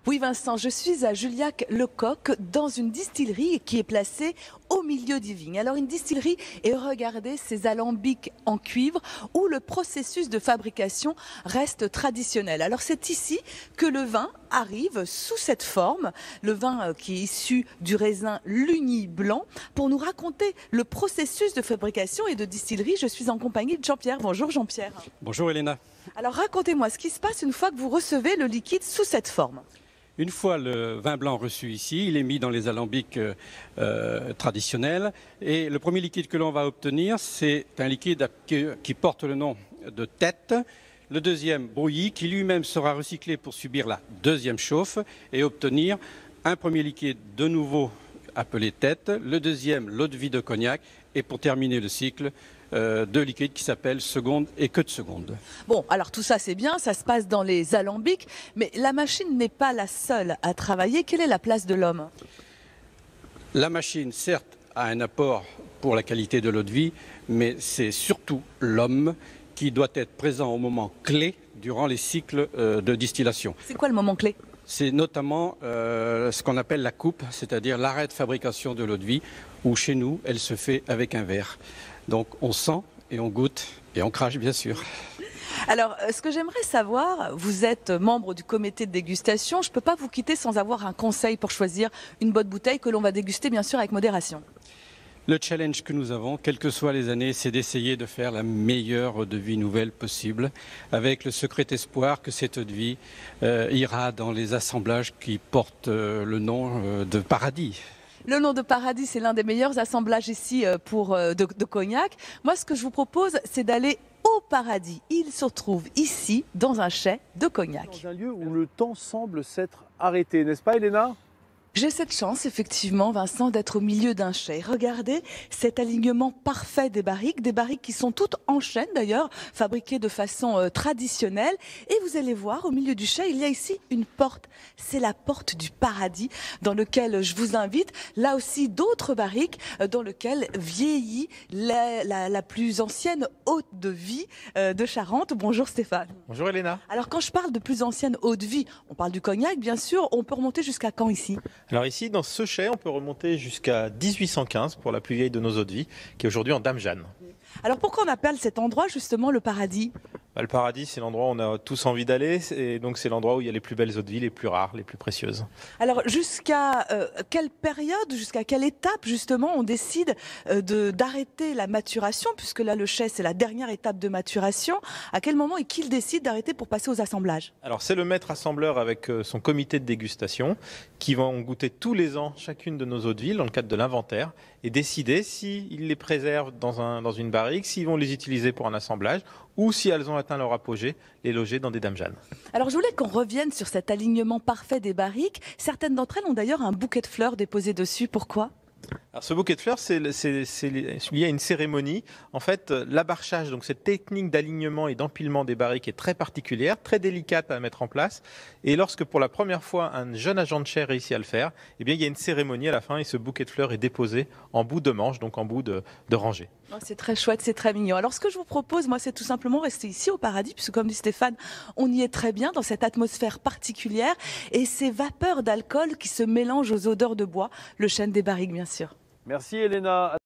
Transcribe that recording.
Oui Vincent, je suis à Juliac-le-Coq dans une distillerie qui est placée au milieu des vignes. Alors une distillerie, et regardez ces alambics en cuivre où le processus de fabrication reste traditionnel. Alors c'est ici que le vin arrive sous cette forme, le vin qui est issu du raisin Lugny blanc. Pour nous raconter le processus de fabrication et de distillerie, je suis en compagnie de Jean-Pierre. Bonjour Jean-Pierre. Bonjour Elena. Alors racontez-moi ce qui se passe une fois que vous recevez le liquide sous cette forme. Une fois le vin blanc reçu ici, il est mis dans les alambics traditionnels. Et le premier liquide que l'on va obtenir, c'est un liquide qui porte le nom de tête. Le deuxième, brouillis, qui lui-même sera recyclé pour subir la deuxième chauffe et obtenir un premier liquide de nouveau appelé tête. Le deuxième, l'eau de vie de cognac. Et pour terminer le cycle, deux liquides qui s'appellent seconde et queue de seconde. Bon, alors tout ça c'est bien, ça se passe dans les alambics, mais la machine n'est pas la seule à travailler. Quelle est la place de l'homme? La machine, certes, a un apport pour la qualité de l'eau de vie, mais c'est surtout l'homme qui doit être présent au moment clé durant les cycles de distillation. C'est quoi le moment clé? C'est notamment ce qu'on appelle la coupe, c'est-à-dire l'arrêt de fabrication de l'eau de vie, où chez nous, elle se fait avec un verre. Donc on sent et on goûte et on crache bien sûr. Alors, ce que j'aimerais savoir, vous êtes membre du comité de dégustation, je ne peux pas vous quitter sans avoir un conseil pour choisir une bonne bouteille que l'on va déguster bien sûr avec modération. Le challenge que nous avons, quelles que soient les années, c'est d'essayer de faire la meilleure eau de vie nouvelle possible, avec le secret espoir que cette eau de vie ira dans les assemblages qui portent le nom de Paradis. Le nom de Paradis, c'est l'un des meilleurs assemblages ici de cognac. Moi, ce que je vous propose, c'est d'aller au Paradis. Il se trouve ici, dans un chai de cognac. Dans un lieu où le temps semble s'être arrêté, n'est-ce pas Elena ? J'ai cette chance, effectivement, Vincent, d'être au milieu d'un chai. Regardez cet alignement parfait des barriques qui sont toutes en chêne d'ailleurs, fabriquées de façon traditionnelle. Et vous allez voir, au milieu du chai, il y a ici une porte. C'est la porte du paradis dans lequel je vous invite. Là aussi, d'autres barriques dans lesquelles vieillit la plus ancienne eau de vie de Charente. Bonjour Stéphane. Bonjour Elena. Alors quand je parle de plus ancienne eau de vie, on parle du cognac, bien sûr. On peut remonter jusqu'à quand ici ? Alors ici, dans ce chai, on peut remonter jusqu'à 1815 pour la plus vieille de nos eaux de vie, qui est aujourd'hui en Dame Jeanne. Alors pourquoi on appelle cet endroit justement le paradis ? Le paradis, c'est l'endroit où on a tous envie d'aller, et donc c'est l'endroit où il y a les plus belles eaux de vie, les plus rares, les plus précieuses. Alors jusqu'à quelle période, jusqu'à quelle étape justement on décide d'arrêter la maturation, puisque là le chai c'est la dernière étape de maturation. À quel moment et qui décide d'arrêter pour passer aux assemblages ? Alors c'est le maître assembleur avec son comité de dégustation qui vont goûter tous les ans chacune de nos eaux de vie dans le cadre de l'inventaire et décider s'ils les préservent dans une barrique, s'ils vont les utiliser pour un assemblage ou si elles ont atteint leur apogée, les loger dans des Dames Jeanne. Alors je voulais qu'on revienne sur cet alignement parfait des barriques. Certaines d'entre elles ont d'ailleurs un bouquet de fleurs déposé dessus. Pourquoi ? Alors, ce bouquet de fleurs, c'est lié à une cérémonie. En fait, l'abarchage, donc cette technique d'alignement et d'empilement des barriques est très particulière, très délicate à mettre en place. Et lorsque pour la première fois un jeune agent de chai réussit à le faire, eh bien, il y a une cérémonie à la fin et ce bouquet de fleurs est déposé en bout de manche, donc en bout de rangée. Oh, c'est très chouette, c'est très mignon. Alors ce que je vous propose, moi, c'est tout simplement rester ici au paradis, puisque comme dit Stéphane, on y est très bien dans cette atmosphère particulière et ces vapeurs d'alcool qui se mélangent aux odeurs de bois, le chêne des barriques bien sûr. Merci Elena.